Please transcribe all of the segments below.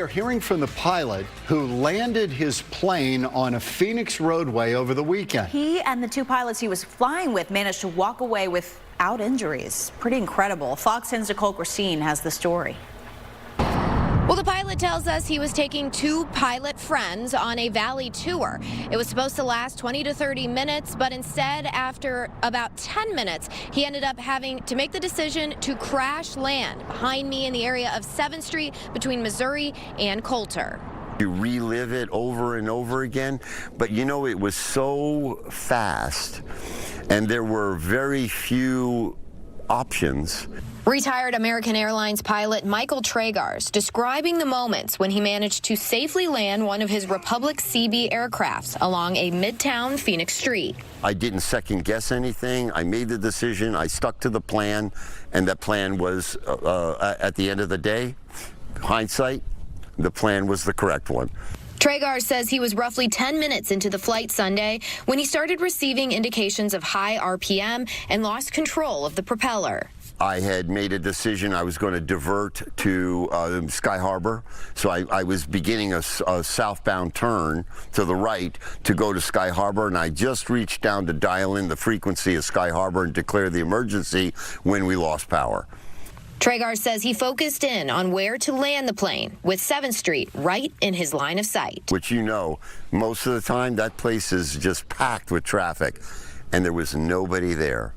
We're hearing from the pilot who landed his plane on a Phoenix roadway over the weekend. He and the two pilots he was flying with managed to walk away without injuries. Pretty incredible. Fox 10's Nicole Krasean has the story. Well, the pilot tells us he was taking two pilot friends on a valley tour. It was supposed to last 20 to 30 minutes, but instead, after about 10 minutes, he ended up having to make the decision to crash land behind me in the area of 7th Street between Missouri and Coulter. You relive it over and over again, but you know, it was so fast, and there were very few options. Retired American Airlines pilot Nicole Tragarz describing the moments when he managed to safely land one of his Republic CB aircrafts along a midtown Phoenix street. I didn't second guess anything. I made the decision. I stuck to the plan, and that plan was, at the end of the day, hindsight, the plan was the correct one. Tragarz says he was roughly 10 minutes into the flight Sunday when he started receiving indications of high RPM and lost control of the propeller. I had made a decision I was going to divert to Sky Harbor, so I was beginning a southbound turn to the right to go to Sky Harbor, and I just reached down to dial in the frequency of Sky Harbor and declare the emergency when we lost power. Tragarz says he focused in on where to land the plane, with 7th Street right in his line of sight. Which, you know, most of the time that place is just packed with traffic, and there was nobody there.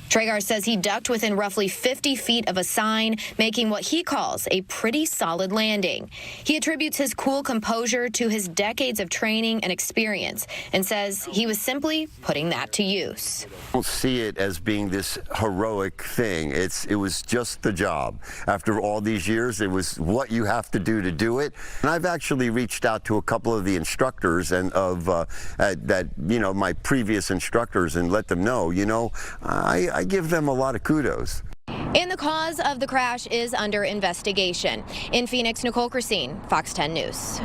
Tragarz says he ducked within roughly 50 feet of a sign, making what he calls a pretty solid landing. He attributes his cool composure to his decades of training and experience and says he was simply putting that to use. I don't see it as being this heroic thing. It was just the job. After all these years, it was what you have to do it. And I've actually reached out to a couple of the instructors and my previous instructors and let them know, I give them a lot of kudos. And the cause of the crash is under investigation. In Phoenix, Nicole Krasean, Fox 10 News.